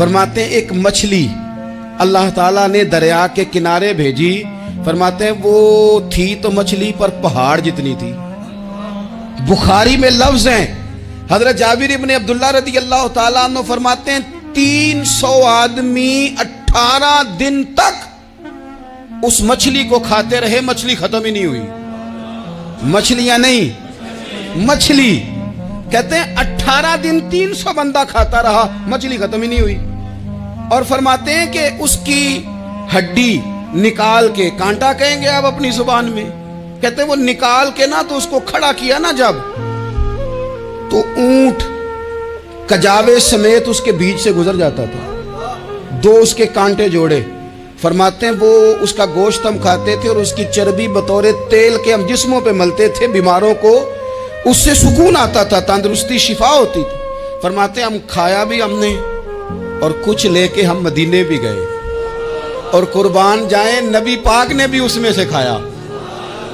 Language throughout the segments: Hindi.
फरमाते हैं एक मछली अल्लाह ताला ने दरिया के किनारे भेजी। फरमाते हैं वो थी तो मछली पर पहाड़ जितनी थी। बुखारी में लफ्ज हैं, हजरत जाबिर इब्न अब्दुल्ला रदी अल्लाह ताला अन्हु फरमाते हैं 300 आदमी 18 दिन तक उस मछली को खाते रहे, मछली खत्म ही नहीं हुई। मछलियां नहीं, मछली। कहते हैं 18 दिन 300 बंदा खाता रहा, मछली खत्म ही नहीं हुई। और फरमाते हैं कि उसकी हड्डी निकाल के, कांटा कहेंगे आप अपनी जुबान में, कहते हैं वो निकाल के ना तो उसको खड़ा किया ना जब, तो ऊंट कजावे समेत उसके बीच से गुजर जाता था। 2 उसके कांटे जोड़े। फरमाते हैं वो उसका गोश्त हम खाते थे और उसकी चर्बी बतौर तेल के हम जिस्मों पे मलते थे। बीमारों को उससे सुकून आता था, तंदुरुस्ती शिफा होती थी। फरमाते हैं हम खाया भी हमने और कुछ लेके हम मदीने भी गए, और कुर्बान जाए नबी पाक ने भी उसमें से खाया।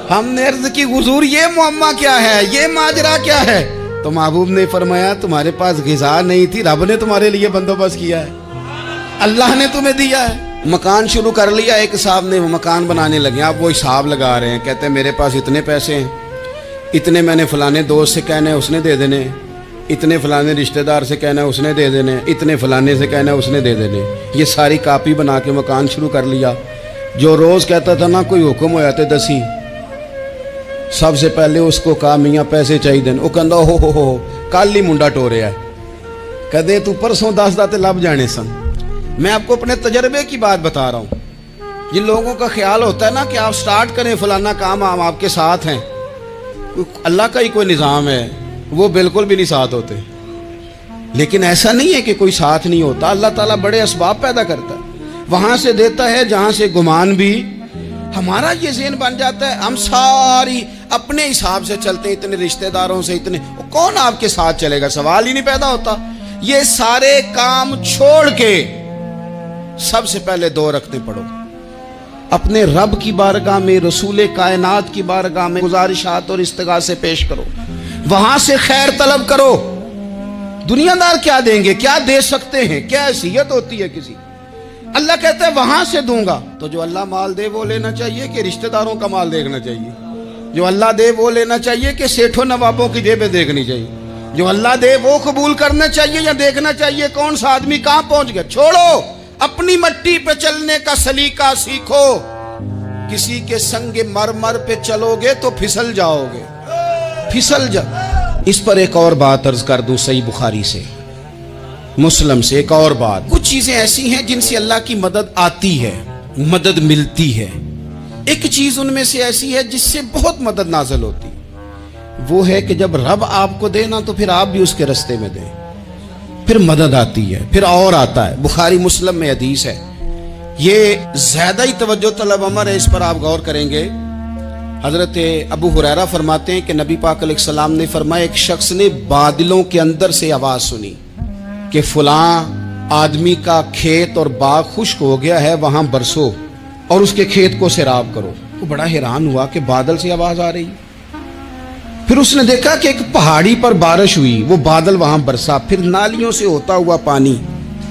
हमने अर्ज की हुजूर ये मुअम्मा क्या है, ये माजरा क्या है? तो महबूब ने फरमाया तुम्हारे पास ग़िज़ा नहीं थी, रब ने तुम्हारे लिए बंदोबस्त किया है, अल्लाह ने तुम्हें दिया है। मकान शुरू कर लिया, एक साहब ने वो मकान बनाने लगे। आप वो हिसाब लगा रहे हैं, कहते हैं मेरे पास इतने पैसे हैं, इतने मैंने फलाने दोस्त से कहना है उसने दे देने, इतने फलाने रिश्तेदार से कहना है उसने दे देने, इतने फलाने से कहना है उसने दे देने। ये सारी कापी बना के मकान शुरू कर लिया। जो रोज़ कहता था ना कोई हुक्म हो जाते 10 सबसे पहले उसको कहा मियाँ पैसे चाहिए। वो कहता हो कल ही मुंडा टोरे है, कदे तू परसों 10 दाते लब जाने सन। मैं आपको अपने तजर्बे की बात बता रहा हूँ। जिन लोगों का ख्याल होता है ना कि आप स्टार्ट करें फलाना काम, हम आपके साथ हैं, अल्लाह का ही कोई निज़ाम है, वो बिल्कुल भी नहीं साथ होते। लेकिन ऐसा नहीं है कि कोई साथ नहीं होता। अल्लाह ताला बड़े असबाब पैदा करता है, वहाँ से देता है जहाँ से गुमान भी। हमारा ये ज़हन बन जाता है, हम सारी अपने हिसाब से चलते, इतने रिश्तेदारों से, इतने कौन आपके साथ चलेगा, सवाल ही नहीं पैदा होता। ये सारे काम छोड़ के सबसे पहले 2 रखते पढ़ो, अपने रब की बारगाह में, रसूल कायनात की बारगाह में गुजारिशात और इस्तिगासे पेश करो, वहां से खैर तलब करो। दुनियादार क्या देंगे, क्या दे सकते हैं, क्या हैसियत होती है किसी। अल्लाह कहता है वहां से दूंगा। तो जो अल्लाह माल दे वो लेना चाहिए कि रिश्तेदारों का माल देखना चाहिए? जो अल्लाह दे वो लेना चाहिए कि सेठों नवाबों की जेबें देखनी चाहिए? जो अल्लाह दे वो कबूल करना चाहिए या देखना चाहिए कौन सा आदमी कहां पहुंच गया? छोड़ो, अपनी मट्टी पे चलने का सलीका सीखो। किसी के संग मरमर पे चलोगे तो फिसल जाओगे, फिसल जा। इस पर एक और बात अर्ज कर दूं, सही बुखारी से, मुस्लिम से एक और बात। कुछ चीजें ऐसी हैं जिनसे अल्लाह की मदद आती है, मदद मिलती है। एक चीज उनमें से ऐसी है जिससे बहुत मदद नाज़िल होती, वो है कि जब रब आपको देना तो फिर आप भी उसके रास्ते में दें, फिर मदद आती है, फिर और आता है। बुखारी मुस्लिम में हदीस है, ये ज्यादा ही तवज्जो तलब अमर है, इस पर आप गौर करेंगे। हजरत अबू हुरैरा फरमाते हैं कि नबी पाक अलैहिस्सलाम ने फरमाया एक शख्स ने बादलों के अंदर से आवाज सुनी कि फलां आदमी का खेत और बाग खुश्क हो गया है, वहां बरसो और उसके खेत को सैराब करो। वो बड़ा हैरान हुआ कि बादल से आवाज आ रही। फिर उसने देखा कि एक पहाड़ी पर बारिश हुई, वो बादल वहां बरसा, फिर नालियों से होता हुआ पानी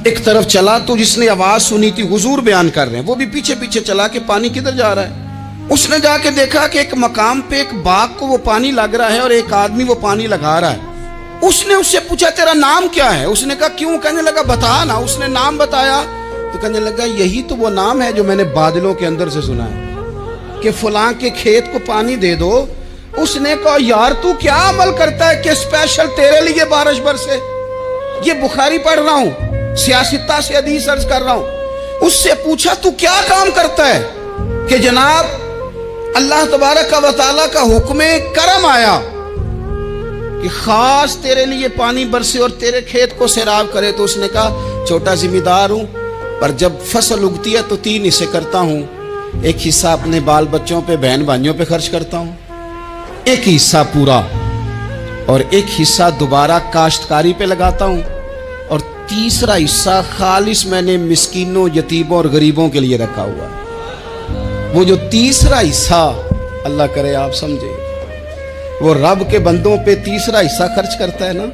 एक तरफ चला। तो जिसने आवाज सुनी थी, हुजूर बयान कर रहे हैं, वो भी पीछे पीछे चला कि पानी किधर जा रहा है। उसने जाके देखा कि एक मकाम पे एक बाग को वो पानी लग रहा है और एक आदमी वो पानी लगा रहा है। उसने उससे पूछा तेरा नाम क्या है? उसने कहा क्यों? कहने लगा बता ना। उसने नाम बताया तो कहने लगा यही तो वो नाम है जो मैंने बादलों के अंदर से सुना है कि फलां के खेत को पानी दे दो। उसने कहा यार तू क्या अमल करता है कि स्पेशल तेरे लिए बारिश बरसे? ये बुखारी पढ़ रहा हूं, सियासता से हदीस अर्ज कर रहा हूं। उससे पूछा तू क्या काम करता है कि जनाब अल्लाह तबारक व तआला का हुक्म करम आया कि खास तेरे लिए पानी बरसे और तेरे खेत को सैराब करे। तो उसने कहा छोटा जिम्मेदार हूं, पर जब फसल उगती है तो 3 हिस्से करता हूं। एक हिस्सा अपने बाल बच्चों पे, बहन भाइयों पे खर्च करता हूं, एक हिस्सा पूरा, और एक हिस्सा दोबारा काश्तकारी पे लगाता हूं, और तीसरा हिस्सा खालिस मैंने मिस्कीनों, यतीमों और गरीबों के लिए रखा हुआ है। वो जो तीसरा हिस्सा, अल्लाह करे आप समझे, वो रब के बंदों पे तीसरा हिस्सा खर्च करता है ना,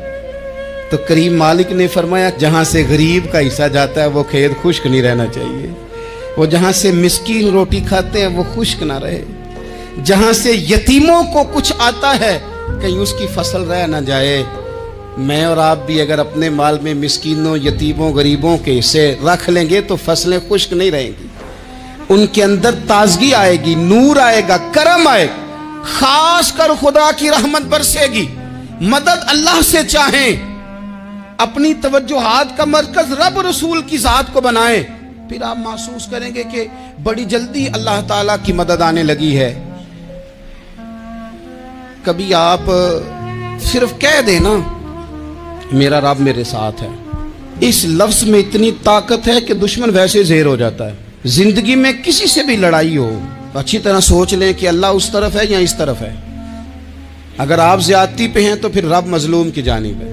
तो करीम मालिक ने फरमाया जहाँ से गरीब का हिस्सा जाता है वो खेत खुश्क नहीं रहना चाहिए, वो जहाँ से मिस्कीन रोटी खाते हैं वो खुश्क ना रहे, जहाँ से यतीमों को कुछ आता है कहीं उसकी फसल रह ना जाए। मैं और आप भी अगर अपने माल में मिस्कीनों, यतीमों, गरीबों के हिस्से रख लेंगे तो फसलें खुश्क नहीं रहेंगी, उनके अंदर ताजगी आएगी, नूर आएगा, करम आएगा, खास कर खुदा की रहमत बरसेगी। मदद अल्लाह से चाहें, अपनी तवज्जुहात का मरकज रब रसूल की जात को बनाएं, फिर आप महसूस करेंगे कि बड़ी जल्दी अल्लाह ताला की मदद आने लगी है। कभी आप सिर्फ कह देना मेरा रब मेरे साथ है, इस लफ्ज में इतनी ताकत है कि दुश्मन वैसे ज़ेर हो जाता है। जिंदगी में किसी से भी लड़ाई हो तो अच्छी तरह सोच लें कि अल्लाह उस तरफ है या इस तरफ है। अगर आप ज्यादती पे हैं तो फिर रब मजलूम की जानिब है।